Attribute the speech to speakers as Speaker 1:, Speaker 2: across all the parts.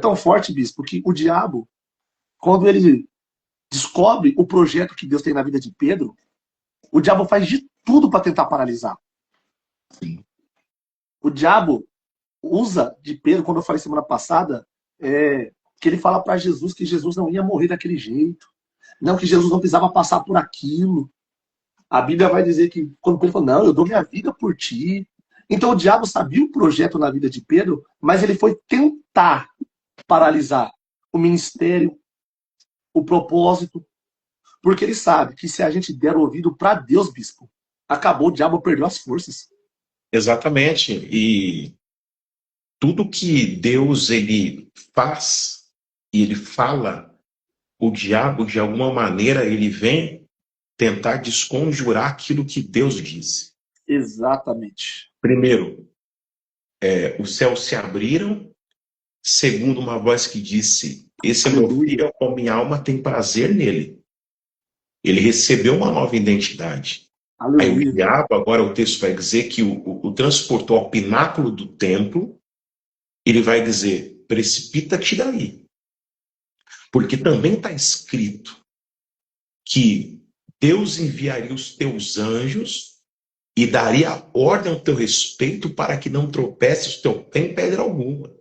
Speaker 1: tão forte, bispo, que o diabo, quando ele descobre o projeto que Deus tem na vida de Pedro, o diabo faz de tudo para tentar paralisar.
Speaker 2: Sim.
Speaker 1: O diabo usa de Pedro, quando eu falei semana passada, que ele fala para Jesus que Jesus não ia morrer daquele jeito, não, que Jesus não precisava passar por aquilo. A Bíblia vai dizer que quando Pedro falou, não, eu dou minha vida por ti. Então o diabo sabia o projeto na vida de Pedro, mas ele foi tentar paralisar o ministério, o propósito, porque ele sabe que se a gente der ouvido para Deus, bispo, acabou, o diabo perdeu as forças.
Speaker 2: Exatamente. E tudo que Deus ele faz e ele fala, o diabo, de alguma maneira, ele vem tentar desconjurar aquilo que Deus disse.
Speaker 1: Exatamente.
Speaker 2: Primeiro, os céus se abriram. Segundo, uma voz que disse: esse é meu filho, a minha alma tem prazer nele. Ele recebeu uma nova identidade. Aí o
Speaker 1: Aleluia.
Speaker 2: diabo, agora o texto vai dizer que o transportou ao pináculo do templo. Ele vai dizer: precipita-te daí. Porque também está escrito que Deus enviaria os teus anjos e daria ordem ao teu respeito para que não tropeces o teu pé em pedra alguma.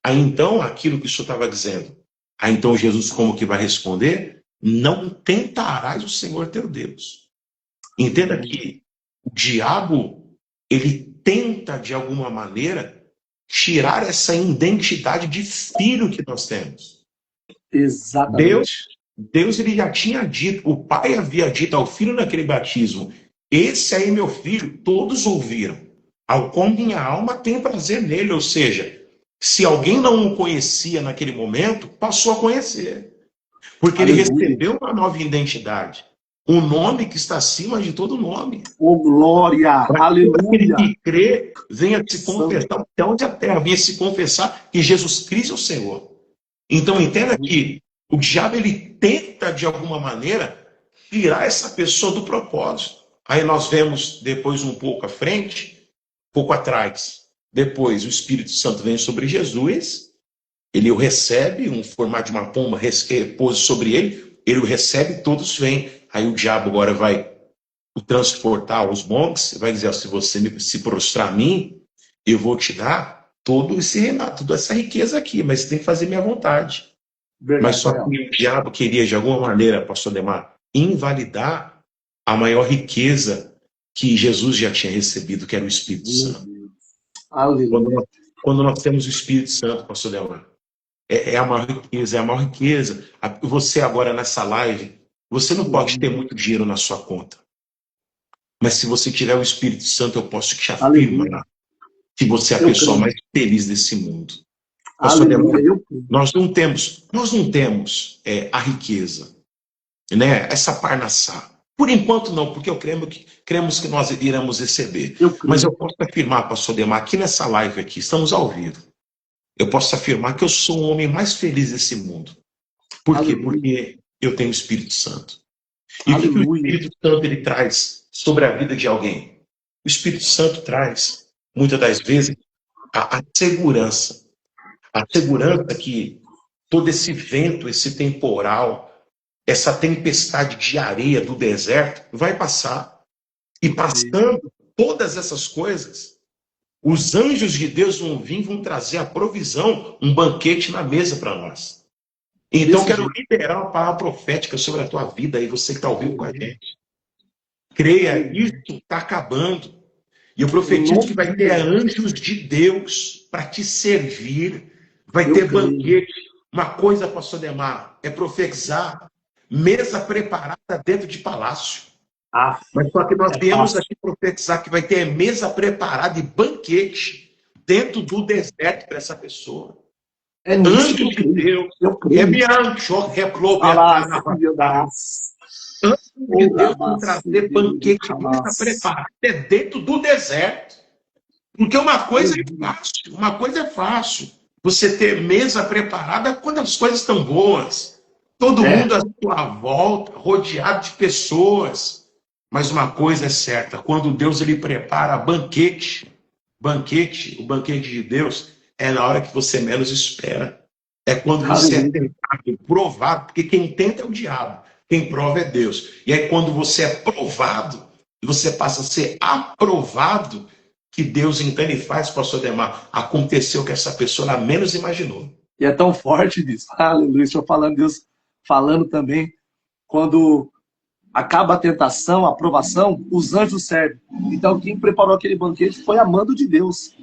Speaker 2: Aí então, aquilo que o senhor estava dizendo, aí então Jesus como que vai responder? Não tentarás o Senhor teu Deus. Entenda que o diabo, ele tenta de alguma maneira tirar essa identidade de filho que nós temos.
Speaker 1: Exatamente.
Speaker 2: Deus ele já tinha dito, o pai havia dito ao filho naquele batismo: esse aí é meu filho, todos ouviram, ao qual minha alma tem prazer nele. Ou seja, se alguém não o conhecia naquele momento, passou a conhecer, porque ele recebeu uma nova identidade, um nome que está acima de todo nome.
Speaker 1: Oh, glória!
Speaker 2: Para
Speaker 1: Aleluia!
Speaker 2: aquele que crê, venha se confessar, até onde a terra, venha se confessar que Jesus Cristo é o Senhor. Então entenda que o diabo ele tenta de alguma maneira tirar essa pessoa do propósito. Aí nós vemos depois um pouco à frente, pouco atrás, depois o Espírito Santo vem sobre Jesus, ele o recebe, um formato de uma pomba repousa sobre ele o recebe, todos vêm. Aí o diabo agora vai o transportar aos montes, vai dizer: se você se prostrar a mim, eu vou te dar todo esse renato, toda essa riqueza aqui, mas você tem que fazer minha vontade.
Speaker 1: Verdade,
Speaker 2: Mas só que o diabo queria, de alguma maneira, pastor Ademar, invalidar a maior riqueza que Jesus já tinha recebido, que era o Espírito Santo.
Speaker 1: Aleluia.
Speaker 2: Quando nós temos o Espírito Santo, pastor Ademar, é a maior riqueza, é a maior riqueza. Você agora nessa live, você não pode ter muito dinheiro na sua conta. Mas se você tiver o Espírito Santo, eu posso te afirmar que você é a pessoa mais feliz desse mundo.
Speaker 1: Aleluia.
Speaker 2: Nós não temos a riqueza, né? Essa parnassá. Por enquanto não, porque cremos que nós iremos receber. Mas eu posso afirmar, pastor Ademar, aqui nessa live aqui, estamos ao vivo. Eu posso afirmar que eu sou o homem mais feliz desse mundo. Por quê? Porque eu tenho o Espírito Santo. E o que o Espírito Santo ele traz sobre a vida de alguém? O Espírito Santo traz, muitas das vezes, a segurança. A segurança que todo esse vento, esse temporal, essa tempestade de areia do deserto vai passar. E passando todas essas coisas, os anjos de Deus vão vir, vão trazer a provisão, um banquete na mesa para nós. Então, quero liberar uma palavra profética sobre a tua vida aí, você que está ouvindo com a gente. Creia, isso está acabando. E eu profetizo que vai ter anjos de Deus para te servir, vai ter banquete. Uma coisa, pastor Ademar, é profetizar mesa preparada dentro de palácio. Mas só que nós viemos aqui profetizar que vai ter mesa preparada e banquete dentro do deserto para essa pessoa. Anjos de Deus. É biancho, antes de Deus vão trazer banquete, mesa preparada dentro do deserto. Porque uma coisa é fácil. Você ter mesa preparada quando as coisas estão boas. Todo mundo à sua volta, rodeado de pessoas. Mas uma coisa é certa, quando Deus ele prepara o banquete de Deus é na hora que você menos espera. É quando você é tentado, provado, porque quem tenta é o diabo, quem prova é Deus. E aí quando você é provado, e você passa a ser aprovado, que Deus então ele faz, pastor Demar, aconteceu que essa pessoa ela menos imaginou.
Speaker 1: E é tão forte, bispo. Aleluia. Estou falando, Deus falando também, quando acaba a tentação, a provação, os anjos servem. Então, quem preparou aquele banquete foi a mando de Deus.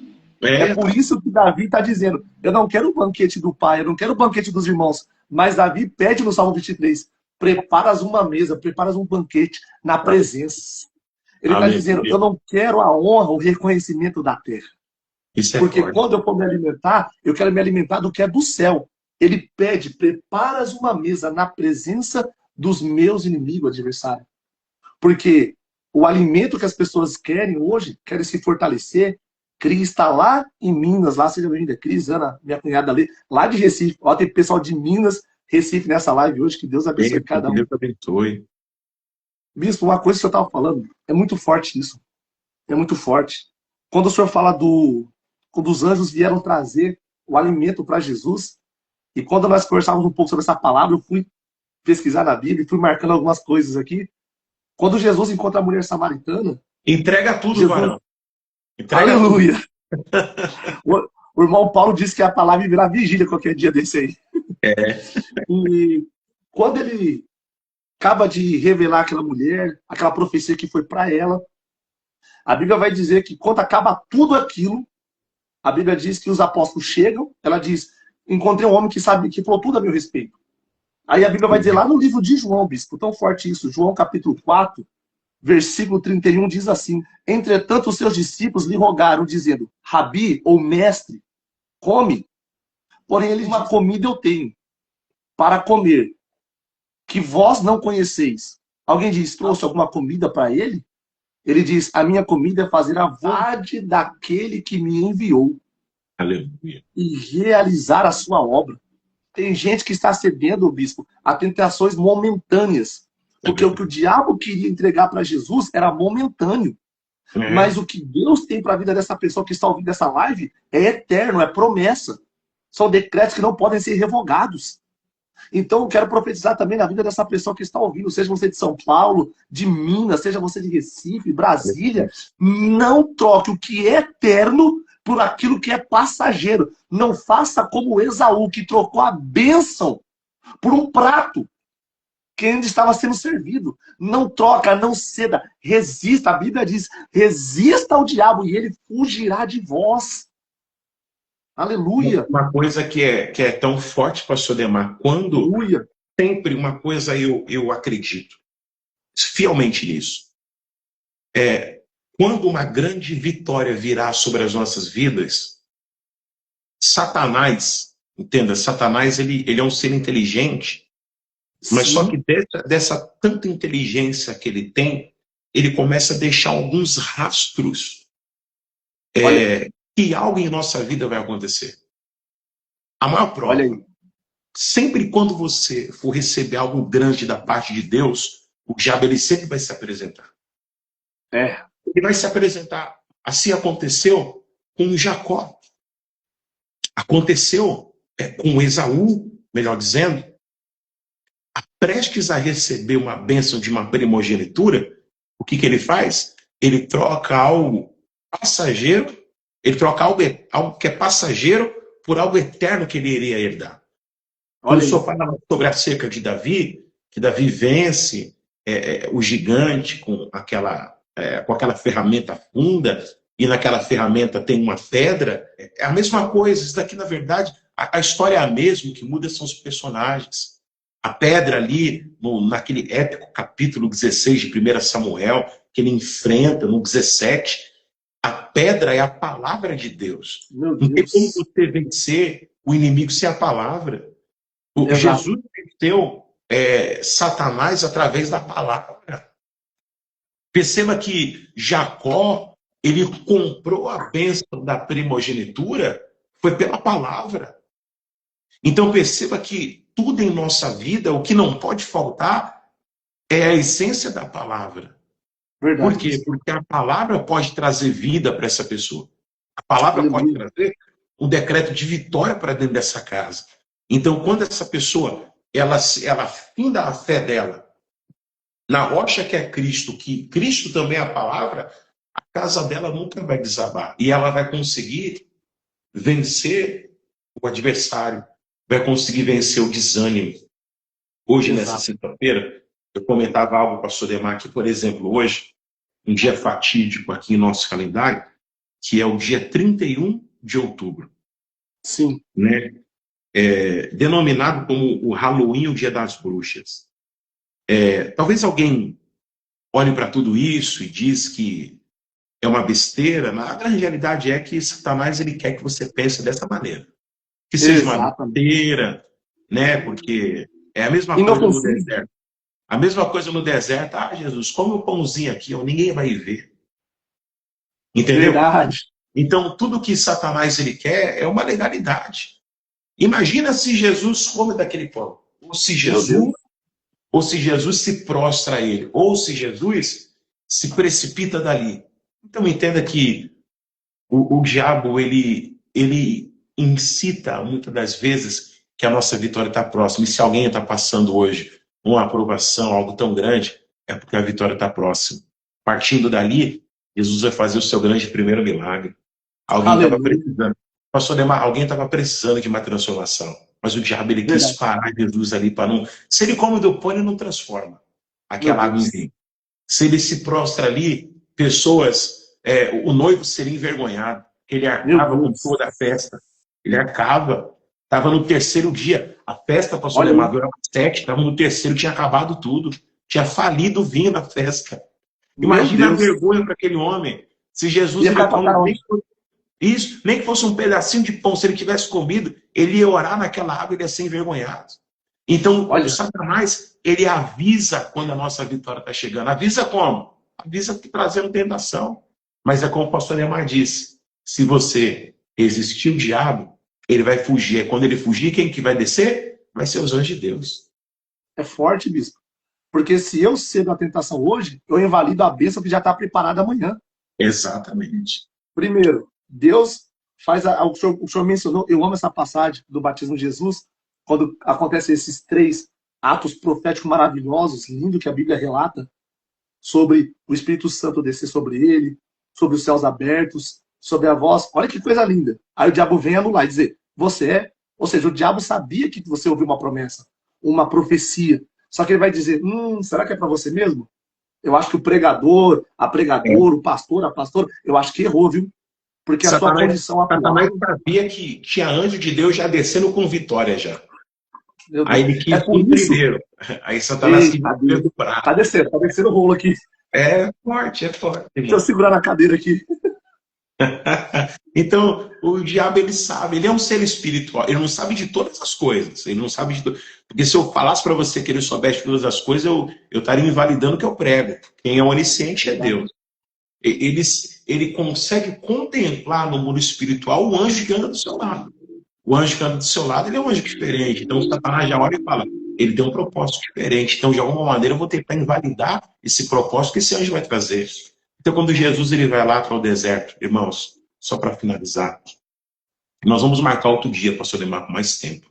Speaker 1: É por isso que Davi está dizendo, eu não quero o banquete do pai, eu não quero o banquete dos irmãos. Mas Davi pede no Salmo 23, preparas uma mesa, preparas um banquete na presença. Ele está dizendo, eu não quero a honra, o reconhecimento da terra. Porque
Speaker 2: forte.
Speaker 1: quando eu for me alimentar, eu quero me alimentar do que é do céu. Ele pede, preparas uma mesa na presença dos meus inimigos, adversários. Porque o alimento que as pessoas querem hoje, querem se fortalecer. Cris está lá em Minas, lá, seja bem-vinda. Cris, Ana, minha cunhada ali, lá de Recife. Ó, tem pessoal de Minas, Recife nessa live hoje, que Deus abençoe cada um.
Speaker 2: Deus abençoe.
Speaker 1: Bispo, uma coisa que eu estava falando, é muito forte isso. É muito forte. Quando o senhor fala quando os anjos vieram trazer o alimento para Jesus, e quando nós conversávamos um pouco sobre essa palavra, eu fui pesquisar na Bíblia, fui marcando algumas coisas aqui. Quando Jesus encontra a mulher samaritana...
Speaker 2: Entrega tudo, varão.
Speaker 1: Entrega aleluia. Tudo. O irmão Paulo disse que a palavra virá vigília qualquer dia desse aí. E quando ele acaba de revelar aquela mulher, aquela profecia que foi para ela, a Bíblia vai dizer que quando acaba tudo aquilo, a Bíblia diz que os apóstolos chegam, ela diz, encontrei um homem que sabe, que falou tudo a meu respeito. Aí a Bíblia vai dizer lá no livro de João, bispo, tão forte isso, João capítulo 4, versículo 31 diz assim, entretanto os seus discípulos lhe rogaram, dizendo, Rabi, ou mestre, come. Porém ele diz, uma comida eu tenho, para comer, que vós não conheceis. Alguém diz, trouxe alguma comida para ele? Ele diz, a minha comida é fazer a vontade daquele que me enviou.
Speaker 2: Aleluia.
Speaker 1: E realizar a sua obra. Tem gente que está cedendo, bispo, a tentações momentâneas. Porque o que o diabo queria entregar para Jesus era momentâneo. Mas o que Deus tem para a vida dessa pessoa que está ouvindo essa live é eterno, é promessa. São decretos que não podem ser revogados. Então eu quero profetizar também na vida dessa pessoa que está ouvindo, seja você de São Paulo, de Minas, seja você de Recife, Brasília. Não troque o que é eterno por aquilo que é passageiro. Não faça como Esaú, que trocou a bênção por um prato que ainda estava sendo servido. Não troca, não ceda, resista. A Bíblia diz, resista ao diabo e ele fugirá de vós. Aleluia.
Speaker 2: Uma coisa que é tão forte, pastor Demar, quando aleluia. Sempre uma coisa eu acredito fielmente nisso. Quando uma grande vitória virá sobre as nossas vidas, Satanás, entenda, Satanás ele é um ser inteligente, mas sim. Só que dessa tanta inteligência que ele tem, ele começa a deixar alguns rastros que algo em nossa vida vai acontecer. A maior prova, sempre quando você for receber algo grande da parte de Deus, o diabo ele sempre vai se apresentar. Ele vai se apresentar. Assim aconteceu com Jacó. Aconteceu com Esaú, melhor dizendo, prestes a receber uma bênção de uma primogenitura, o que ele faz? Ele troca algo passageiro, ele troca algo que é passageiro por algo eterno que ele iria herdar. Quando o senhor fala sobre a cerca de Davi, que Davi vence o gigante com aquela ferramenta funda, e naquela ferramenta tem uma pedra, é a mesma coisa. Isso daqui, na verdade, a história é a mesma, o que muda são os personagens. A pedra ali, naquele épico capítulo 16 de 1 Samuel, que ele enfrenta no 17, a pedra é a palavra de Deus. Não tem como você vencer o inimigo sem a palavra. Jesus venceu Satanás através da palavra. Perceba que Jacó, ele comprou a bênção da primogenitura, foi pela palavra. Então perceba que tudo em nossa vida, o que não pode faltar é a essência da palavra. Verdade. Por quê? Porque a palavra pode trazer vida para essa pessoa. A palavra pode trazer um decreto de vitória para dentro dessa casa. Então, quando essa pessoa, ela finda a fé dela na rocha que é Cristo, que Cristo também é a palavra, a casa dela nunca vai desabar. E ela vai conseguir vencer o adversário, vai conseguir vencer o desânimo. Hoje, nessa
Speaker 1: Exato.
Speaker 2: sexta-feira, eu comentava algo com o pastor Demar que, por exemplo, hoje, um dia fatídico aqui em nosso calendário, que é o dia 31 de outubro,
Speaker 1: Sim.
Speaker 2: né? Denominado como o Halloween, o Dia das Bruxas. Talvez alguém olhe para tudo isso e diz que é uma besteira, mas a grande realidade é que Satanás ele quer que você pense dessa maneira. Que seja uma
Speaker 1: Exatamente.
Speaker 2: besteira, né? Porque é a mesma coisa no
Speaker 1: Inofensivo.
Speaker 2: deserto. A mesma coisa no deserto. Ah, Jesus, come o pãozinho aqui, ó, ninguém vai ver. Entendeu?
Speaker 1: Verdade.
Speaker 2: Então, tudo que Satanás ele quer é uma legalidade. Imagina se Jesus come daquele pão.
Speaker 1: Meu Deus.
Speaker 2: Ou se Jesus se prostra a ele, ou se Jesus se precipita dali. Então entenda que o diabo ele incita muitas das vezes que a nossa vitória está próxima. E se alguém está passando hoje uma aprovação, algo tão grande, é porque a vitória está próxima. Partindo dali, Jesus vai fazer o seu grande primeiro milagre. Alguém estava
Speaker 1: Aleluia.
Speaker 2: precisando. Pastor Demar, alguém estava precisando de uma transformação. Mas o diabo ele quis
Speaker 1: Verdade.
Speaker 2: parar Jesus ali para não. Se ele come do pão, ele não transforma
Speaker 1: Meu
Speaker 2: aquela água em
Speaker 1: Deus.
Speaker 2: vinho. Se ele se prostra ali, pessoas, o noivo seria envergonhado. Ele
Speaker 1: Meu
Speaker 2: arcava com
Speaker 1: Deus.
Speaker 2: toda a festa. Ele arcava. Estava no terceiro dia. A festa, pastor
Speaker 1: Olha
Speaker 2: Demar,
Speaker 1: aí.
Speaker 2: durava 7, estava no terceiro, tinha acabado tudo. Tinha falido o vinho da festa.
Speaker 1: Meu
Speaker 2: Imagina a
Speaker 1: Deus.
Speaker 2: vergonha para aquele homem. Se Jesus
Speaker 1: Ia
Speaker 2: ele
Speaker 1: ficar com a
Speaker 2: come
Speaker 1: cara
Speaker 2: nem
Speaker 1: onde?
Speaker 2: isso, nem que fosse um pedacinho de pão, se ele tivesse comido, ele ia orar naquela água, ele ia ser envergonhado. Então, o
Speaker 1: Olha.
Speaker 2: Satanás, ele avisa quando a nossa vitória está chegando. Avisa como? Avisa trazendo tentação. Mas é como o pastor Neymar disse, se você resistir o diabo, ele vai fugir. Quando ele fugir, quem que vai descer? Vai ser os anjos de Deus.
Speaker 1: É forte, bispo. Porque se eu cedo a tentação hoje, eu invalido a bênção que já está preparada amanhã.
Speaker 2: Exatamente.
Speaker 1: Primeiro, Deus faz o senhor mencionou, eu amo essa passagem do batismo de Jesus, quando acontecem esses 3 atos proféticos maravilhosos, lindo que a Bíblia relata, sobre o Espírito Santo descer sobre ele, sobre os céus abertos, sobre a voz. Olha que coisa linda. Aí o diabo vem anular e dizer, você é? Ou seja, o diabo sabia que você ouviu uma promessa, uma profecia. Só que ele vai dizer, será que é para você mesmo? Eu acho que o pregador, a pregadora, o pastor, a pastora, eu acho que errou, viu? Porque a sua condição atual...
Speaker 2: Satanás sabia que tinha anjo de Deus já descendo com vitória já.
Speaker 1: Meu
Speaker 2: Aí
Speaker 1: Deus.
Speaker 2: ele
Speaker 1: É
Speaker 2: quis
Speaker 1: por
Speaker 2: ir
Speaker 1: isso...
Speaker 2: primeiro. Aí Satanás quis
Speaker 1: Eita, Deus.
Speaker 2: recuperar.
Speaker 1: Tá descendo o rolo aqui.
Speaker 2: É forte, é forte.
Speaker 1: Deixa eu
Speaker 2: Irmão.
Speaker 1: segurar na cadeira aqui.
Speaker 2: Então, o diabo, ele sabe, ele é um ser espiritual, ele não sabe de todas as coisas, ele não sabe de porque se eu falasse para você que ele soubesse de todas as coisas, eu estaria invalidando o que eu prego. Quem é onisciente é Deus. Ele consegue contemplar no mundo espiritual o anjo que anda do seu lado. O anjo que anda do seu lado, ele é um anjo diferente. Então, o Satanás já olha e fala, ele tem um propósito diferente. Então, de alguma maneira, eu vou tentar invalidar esse propósito que esse anjo vai trazer. Então, quando Jesus ele vai lá para o deserto, irmãos, só para finalizar, nós vamos marcar outro dia, pastor Lemar, com mais tempo.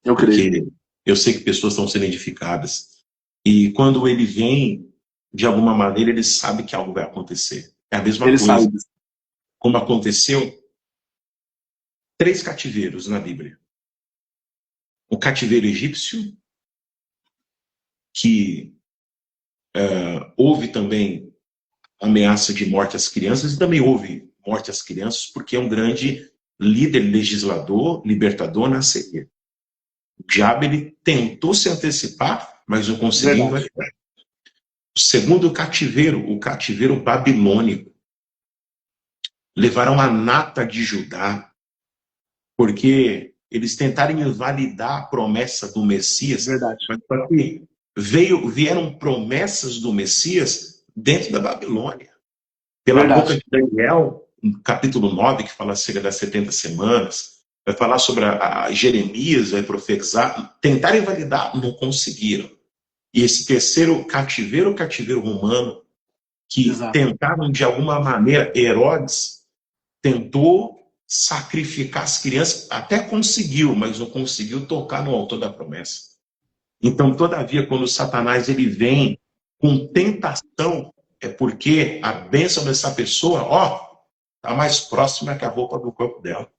Speaker 1: Eu creio.
Speaker 2: Porque eu sei que pessoas estão sendo edificadas. E quando ele vem, de alguma maneira, ele sabe que algo vai acontecer. É a mesma
Speaker 1: Ele
Speaker 2: coisa.
Speaker 1: sabe.
Speaker 2: Como aconteceu 3 cativeiros na Bíblia. O cativeiro egípcio, que houve também ameaça de morte às crianças, e também houve morte às crianças, porque é um grande líder, legislador, libertador na ceia. O diabo ele tentou se antecipar, mas não conseguiu invalidar. O segundo cativeiro, o cativeiro babilônico, levaram a nata de Judá, porque eles tentaram invalidar a promessa do Messias.
Speaker 1: Verdade.
Speaker 2: Mas vieram promessas do Messias dentro da Babilônia. Pela boca de Daniel, no capítulo 9, que fala acerca das 70 semanas, vai falar sobre a Jeremias, vai profetizar. Tentaram invalidar, não conseguiram. E esse terceiro cativeiro, o cativeiro romano, que tentaram de alguma maneira, Herodes tentou sacrificar as crianças. Até conseguiu, mas não conseguiu tocar no autor da promessa. Então, todavia, quando Satanás ele vem com tentação, é porque a bênção dessa pessoa, ó, está mais próxima que a roupa do corpo dela.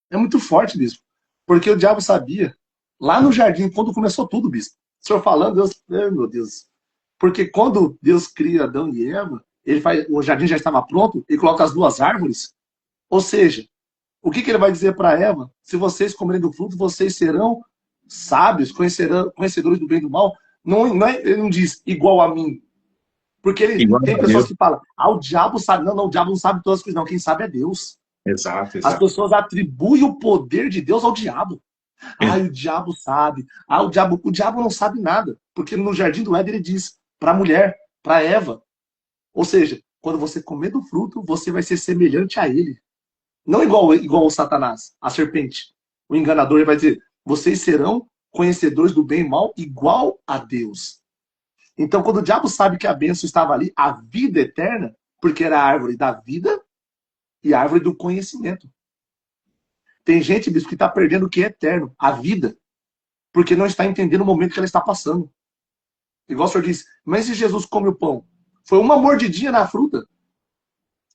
Speaker 1: É muito forte, bispo. Porque o diabo sabia, lá no jardim, quando começou tudo, bispo. O senhor falando, Deus, meu Deus. Porque quando Deus cria Adão e Eva, o jardim já estava pronto, ele coloca as duas árvores. Ou seja, o que ele vai dizer para Eva? Se vocês comerem do fruto, vocês serão sábios, conhecedores do bem e do mal. Ele não diz igual a mim. Porque tem pessoas que falam, o diabo sabe. Não, o diabo não sabe todas as coisas, não. Quem sabe é Deus.
Speaker 2: Exato.
Speaker 1: As pessoas atribuem o poder de Deus ao diabo. O diabo sabe. O diabo não sabe nada. Porque no jardim do Éden ele diz para a mulher, para Eva. Ou seja, quando você comer do fruto, você vai ser semelhante a ele. Não igual o Satanás, a serpente. O enganador ele vai dizer, vocês serão conhecedores do bem e mal igual a Deus. Então, quando o diabo sabe que a bênção estava ali, a vida eterna, porque era a árvore da vida e a árvore do conhecimento. Tem gente, bispo, que está perdendo o que é eterno, a vida, porque não está entendendo o momento que ela está passando. Igual o senhor disse, mas se Jesus come o pão? Foi uma mordidinha na fruta.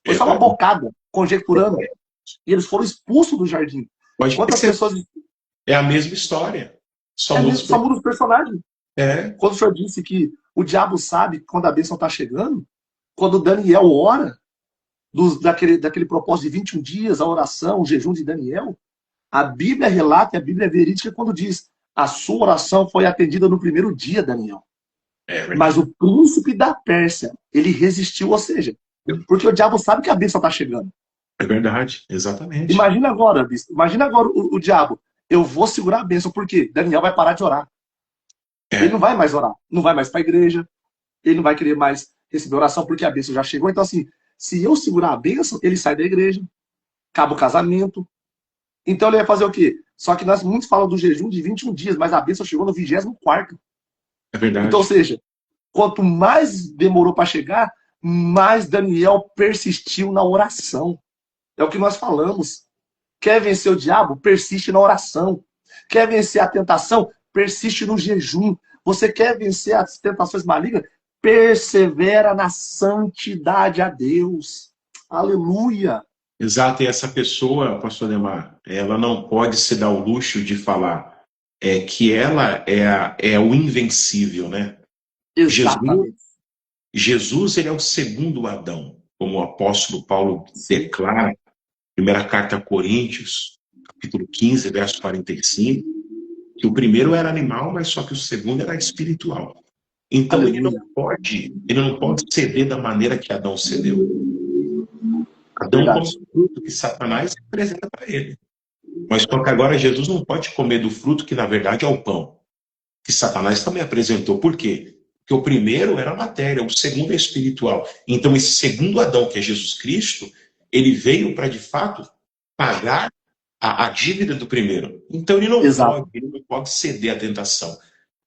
Speaker 1: Foi só uma bocada, conjecturando. E eles foram expulsos do jardim. Quantas pessoas...
Speaker 2: É a mesma história.
Speaker 1: Só muda os personagens. Quando o senhor disse que o diabo sabe quando a bênção está chegando, quando Daniel ora, daquele propósito de 21 dias, a oração, o jejum de Daniel, a Bíblia relata, e a Bíblia é verídica quando diz, a sua oração foi atendida no primeiro dia, Daniel. Mas o príncipe da Pérsia, ele resistiu, ou seja, porque o diabo sabe que a bênção está chegando.
Speaker 2: É verdade, exatamente.
Speaker 1: Imagina agora, bispo, o diabo. Eu vou segurar a bênção, porque Daniel vai parar de orar. Ele não vai mais orar, não vai mais para a igreja, ele não vai querer mais receber oração, porque a bênção já chegou. Então, assim, se eu segurar a bênção, ele sai da igreja, acaba o casamento. Então, ele vai fazer o quê? Só que muitos falam do jejum de 21 dias, mas a bênção chegou no 24º.
Speaker 2: É verdade.
Speaker 1: Então, ou seja, quanto mais demorou para chegar, mais Daniel persistiu na oração. É o que nós falamos. Quer vencer o diabo? Persiste na oração. Quer vencer a tentação? Persiste no jejum. Você quer vencer as tentações malignas? Persevera na santidade a Deus. Aleluia.
Speaker 2: Exato, e essa pessoa, pastor Ademar, ela não pode se dar o luxo de falar que ela é o invencível, né?
Speaker 1: Exatamente.
Speaker 2: Jesus, ele é o segundo Adão, como o apóstolo Paulo declara, primeira carta a Coríntios, capítulo 15, verso 45, que o primeiro era animal, mas só que o segundo era espiritual. Então ele não pode ceder da maneira que Adão cedeu. Adão come o fruto que Satanás apresenta para ele. Mas só que agora Jesus não pode comer do fruto que na verdade é o pão, que Satanás também apresentou. Por quê? Porque o primeiro era a matéria, o segundo é espiritual. Então esse segundo Adão, que é Jesus Cristo, ele veio para de fato pagar a dívida do primeiro. Então ele não pode ceder à tentação.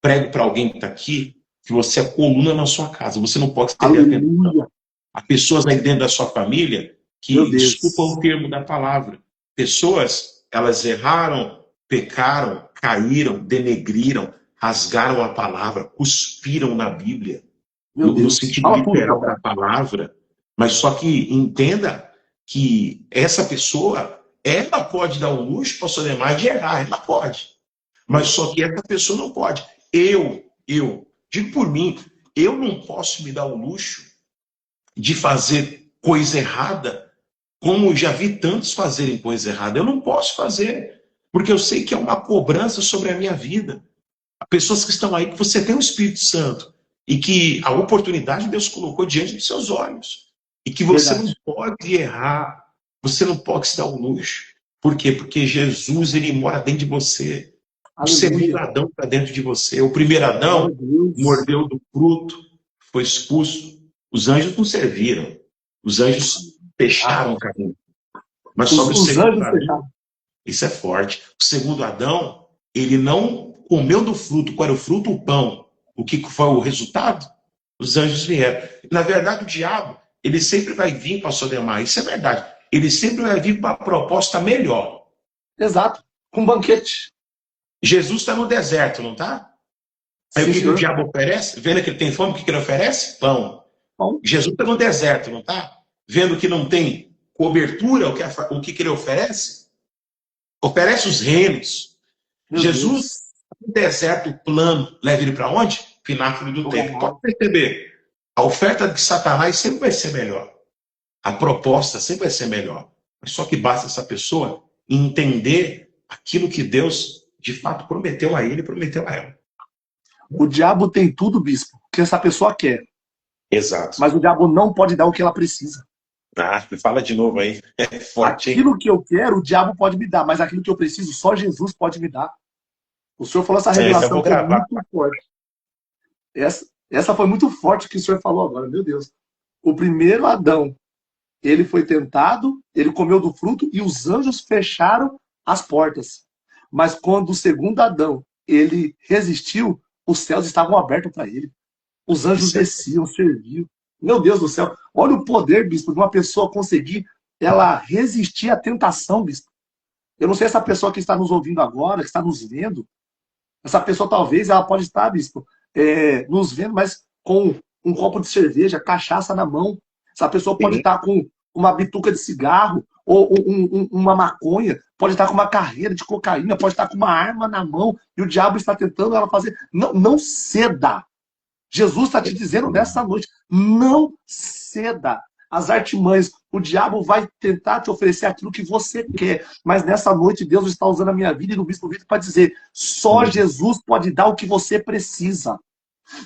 Speaker 2: Prego para alguém que está aqui que você é coluna na sua casa, você não pode ceder à tentação. Há pessoas aí dentro da sua família que, desculpa o termo da palavra, pessoas, elas erraram, pecaram, caíram, denegriram, rasgaram a palavra, cuspiram na Bíblia, no sentido literal da palavra, mas só que entenda que essa pessoa, ela pode dar o luxo, pastor Ademar, de errar, ela pode, mas só que essa pessoa não pode. Eu, digo por mim, eu não posso me dar o luxo de fazer coisa errada, como já vi tantos fazerem coisa errada. Eu não posso fazer, porque eu sei que é uma cobrança sobre a minha vida. Há pessoas que estão aí, que você tem o Espírito Santo, e que a oportunidade Deus colocou diante dos seus olhos, e que você não pode errar, você não pode se dar o luxo. Por quê? Porque Jesus, ele mora dentro de você. O segundo Adão está dentro de você. O primeiro Adão mordeu do fruto, foi expulso. Os anjos não serviram. Os anjos fecharam o caminho. Mas sobre o segundo Adão, isso é forte. O segundo Adão, ele não comeu do fruto. Qual era o fruto? O pão. O que foi o resultado? Os anjos vieram. Na verdade, o diabo, ele sempre vai vir, pastor Ademar. Isso é verdade. ele sempre vai vir com uma proposta melhor.
Speaker 1: Exato, com banquete.
Speaker 2: Jesus está no deserto, não está? Aí o que o diabo oferece? Vendo que ele tem fome, o que ele oferece? Pão. Pão. Jesus está no deserto, não está? Vendo que não tem cobertura, o que ele oferece? Oferece os reinos.
Speaker 1: Meu
Speaker 2: Jesus, no deserto plano, leva ele para onde? Pináculo do templo. Pode perceber. A oferta de Satanás sempre vai ser melhor. A proposta sempre vai ser melhor. Mas só que basta essa pessoa entender aquilo que Deus, de fato, prometeu a ele e prometeu a ela.
Speaker 1: O diabo tem tudo, bispo, que essa pessoa quer.
Speaker 2: Exato.
Speaker 1: Mas o diabo não pode dar o que ela precisa.
Speaker 2: Ah, fala de novo aí. É forte,
Speaker 1: aquilo que eu quero, o diabo pode me dar, mas aquilo que eu preciso, só Jesus pode me dar. O senhor falou essa revelação que é muito forte. Essa foi muito forte que o senhor falou agora, meu Deus. O primeiro Adão, ele foi tentado, ele comeu do fruto e os anjos fecharam as portas. Mas quando o segundo Adão, ele resistiu, os céus estavam abertos para ele. Os anjos desciam, serviam. Meu Deus do céu. Olha o poder, bispo, de uma pessoa conseguir ela resistir à tentação, bispo. Eu não sei essa pessoa que está nos ouvindo agora, que está nos vendo. Essa pessoa talvez, ela pode estar, bispo, nos vendo, mas com um copo de cerveja, cachaça na mão. Essa pessoa pode estar com uma bituca de cigarro, ou uma maconha, pode estar com uma carreira de cocaína, pode estar com uma arma na mão, e o diabo está tentando ela fazer. Não ceda. Jesus está te dizendo nessa noite, não ceda às artimanhas. O diabo vai tentar te oferecer aquilo que você quer, mas nessa noite Deus está usando a minha vida e no Bispo Vitor para dizer, só Jesus pode dar o que você precisa.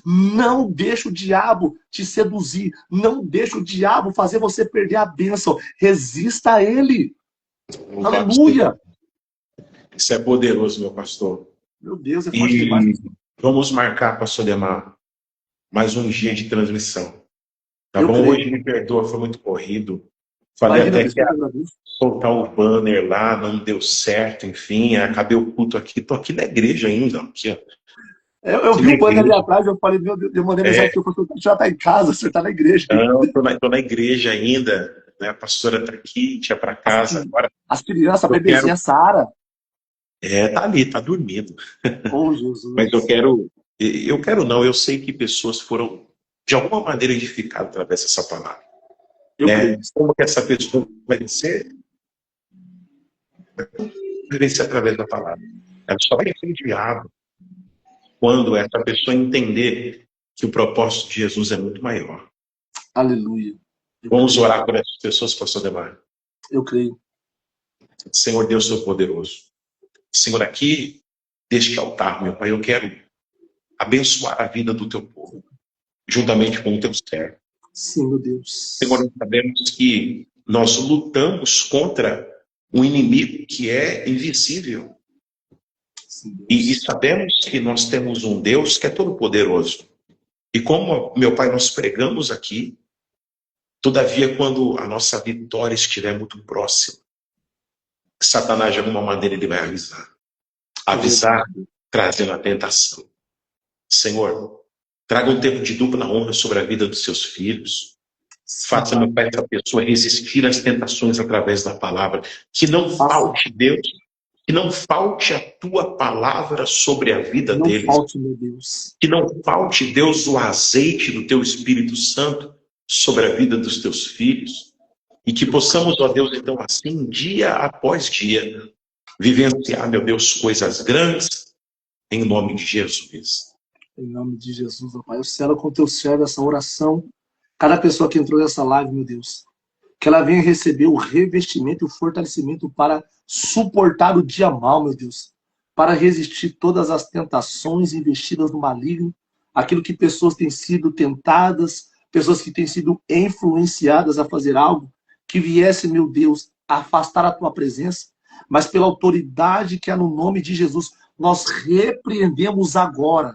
Speaker 1: Não deixa o diabo te seduzir, não deixa o diabo fazer você perder a bênção. Resista a ele. Aleluia.
Speaker 2: Isso é poderoso, meu pastor.
Speaker 1: Meu Deus, é forte demais.
Speaker 2: Vamos marcar, pastor Demar, mais um dia de transmissão. Tá bom? Hoje me perdoa, foi muito corrido. Falei até que ia soltar o banner lá, não deu certo, enfim, acabei o culto aqui. Tô aqui na igreja ainda. Aqui,
Speaker 1: eu vi o banner ali atrás, eu falei, meu Deus, eu mandei mensagem que o senhor está em casa, o senhor está na igreja.
Speaker 2: Não, tô na igreja ainda, né? A pastora está aqui, tinha para casa. Agora,
Speaker 1: as crianças, a bebezinha Sara.
Speaker 2: Tá ali, tá dormindo.
Speaker 1: Oh, Jesus.
Speaker 2: Mas eu sei que pessoas foram, de alguma maneira, edificadas através dessa palavra. Como que essa pessoa vai ser? Vai ser através da palavra. Ela só vai ser diabo quando essa pessoa entender que o propósito de Jesus é muito maior.
Speaker 1: Aleluia.
Speaker 2: Vamos orar por essas pessoas, pastor Demar.
Speaker 1: Eu creio.
Speaker 2: Senhor Deus Todo-Poderoso. Senhor, aqui, deste altar, meu Pai, eu quero abençoar a vida do teu povo, juntamente com o teu servo.
Speaker 1: Sim, meu Deus.
Speaker 2: Senhor, nós sabemos que nós lutamos contra um inimigo que é invisível. Sim, e sabemos que nós temos um Deus que é todo-poderoso. E como, meu Pai, nós pregamos aqui, todavia, quando a nossa vitória estiver muito próxima, Satanás, de alguma maneira, ele vai avisar, trazendo a tentação. Senhor, traga um tempo de dupla honra sobre a vida dos seus filhos. Faça, meu Pai, essa pessoa resistir às tentações através da palavra. Que não falte, Deus, que não falte a tua palavra sobre a vida deles.
Speaker 1: Não falte, meu Deus.
Speaker 2: Que não falte, Deus, o azeite do teu Espírito Santo sobre a vida dos teus filhos. E que possamos, ó Deus, então, assim, dia após dia, vivenciar, meu Deus, coisas grandes, em nome de Jesus.
Speaker 1: Em nome de Jesus, ó Pai. Eu selo com o teu servo essa oração. Cada pessoa que entrou nessa live, meu Deus, que ela venha receber o revestimento e o fortalecimento para suportar o dia mal, meu Deus. Para resistir todas as tentações investidas no maligno, aquilo que pessoas têm sido tentadas, pessoas que têm sido influenciadas a fazer algo, que viesse, meu Deus, a afastar a tua presença, mas pela autoridade que há no nome de Jesus, nós repreendemos agora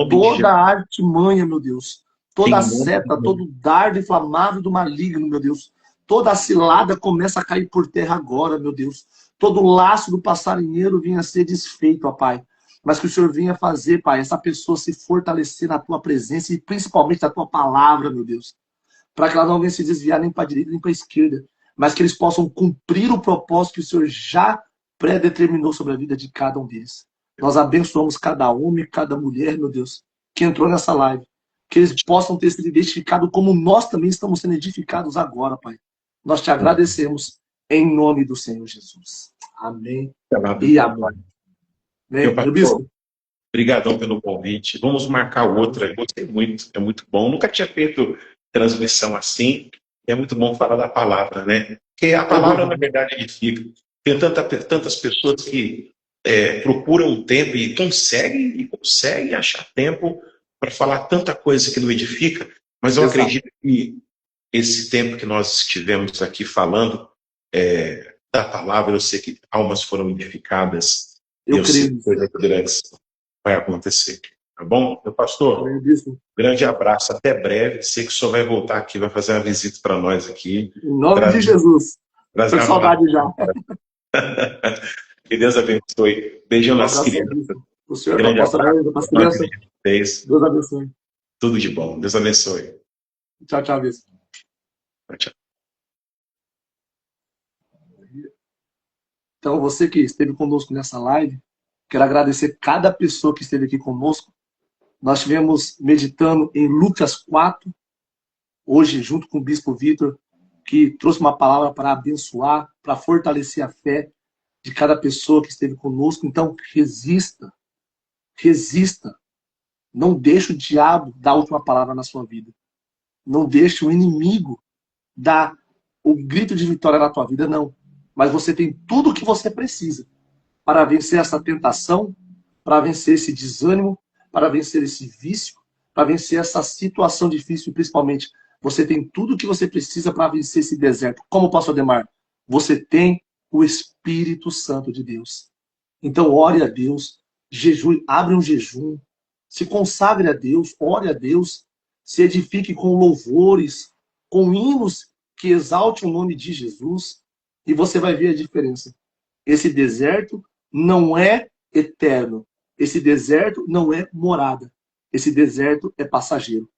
Speaker 1: toda a artimanha, meu Deus, toda a seta, todo dardo inflamável do maligno, meu Deus, toda a cilada começa a cair por terra agora, meu Deus, todo o laço do passarinheiro venha a ser desfeito, ó Pai, mas que o Senhor venha fazer, Pai, essa pessoa se fortalecer na tua presença e principalmente na tua palavra, meu Deus, para que ela não venha se desviar nem para a direita nem para a esquerda, mas que eles possam cumprir o propósito que o Senhor já predeterminou sobre a vida de cada um deles. Nós abençoamos cada homem, cada mulher, meu Deus, que entrou nessa live. Que eles possam ter sido identificados como nós também estamos sendo edificados agora, Pai. Nós te agradecemos em nome do Senhor Jesus. Amém e amém.
Speaker 2: Meu pastor, obrigadão pelo convite. Vamos marcar outra. Eu gostei muito, é muito bom. Nunca tinha feito transmissão assim. É muito bom falar da palavra, né? Porque a palavra, na verdade, edifica. Tem tantas pessoas que procuram um tempo e conseguem achar tempo para falar tanta coisa que não edifica, mas eu acredito que esse tempo que nós estivemos aqui falando da palavra, eu sei que almas foram edificadas. Eu sei que coisas grandes vai acontecer. Tá bom? Meu pastor, grande abraço, até breve. Sei que o senhor vai voltar aqui, vai fazer uma visita para nós aqui.
Speaker 1: Em nome de Jesus. Tô com saudade já.
Speaker 2: Que Deus abençoe. Beijão nas crianças.
Speaker 1: O senhor grande abraço. As crianças. Deus abençoe.
Speaker 2: Tudo de bom. Deus abençoe.
Speaker 1: Tchau, tchau, Bispo.
Speaker 2: Tchau.
Speaker 1: Então, você que esteve conosco nessa live, quero agradecer cada pessoa que esteve aqui conosco. Nós estivemos meditando em Lucas 4, hoje, junto com o Bispo Vitor, que trouxe uma palavra para abençoar, para fortalecer a fé de cada pessoa que esteve conosco. Então, resista. Não deixe o diabo dar a última palavra na sua vida. Não deixe o inimigo dar o grito de vitória na tua vida, não. Mas você tem tudo o que você precisa para vencer essa tentação, para vencer esse desânimo, para vencer esse vício, para vencer essa situação difícil, e principalmente, você tem tudo o que você precisa para vencer esse deserto. Como, pastor Ademar? Você tem o Espírito Santo de Deus. Então, ore a Deus, jejue, abre um jejum, se consagre a Deus, ore a Deus, se edifique com louvores, com hinos que exalte o nome de Jesus, e você vai ver a diferença. Esse deserto não é eterno. Esse deserto não é morada. Esse deserto é passageiro.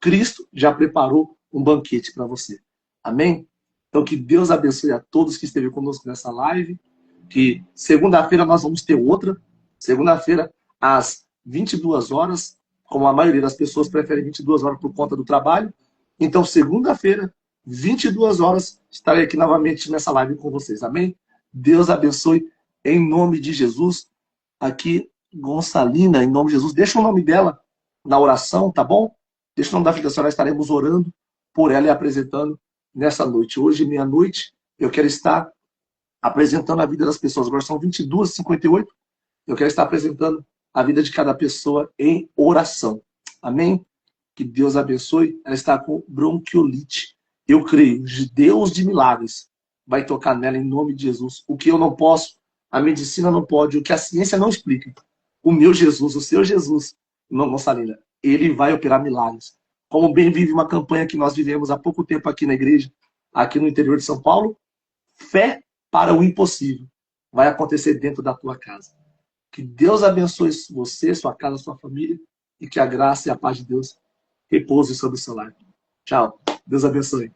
Speaker 1: Cristo já preparou um banquete para você. Amém? Então, que Deus abençoe a todos que esteve conosco nessa live. Que segunda-feira nós vamos ter outra. Segunda-feira, às 22 horas. Como a maioria das pessoas prefere 22 horas por conta do trabalho. Então, segunda-feira, 22 horas, estarei aqui novamente nessa live com vocês. Amém? Deus abençoe em nome de Jesus. Aqui, Gonçalina, em nome de Jesus. Deixa o nome dela na oração, tá bom? Deixa o nome da filha da senhora, estaremos orando por ela e apresentando nessa noite. Hoje, meia-noite, eu quero estar apresentando a vida das pessoas. Agora são 22h58. Eu quero estar apresentando a vida de cada pessoa em oração. Amém? Que Deus abençoe. Ela está com bronquiolite. Eu creio, Deus de milagres vai tocar nela em nome de Jesus. O que eu não posso, a medicina não pode, o que a ciência não explica. O meu Jesus, o seu Jesus, não, Salina, ele vai operar milagres. Como bem vive uma campanha que nós vivemos há pouco tempo aqui na igreja, aqui no interior de São Paulo, fé para o impossível vai acontecer dentro da tua casa. Que Deus abençoe você, sua casa, sua família, e que a graça e a paz de Deus repouse sobre o seu lar. Tchau. Deus abençoe.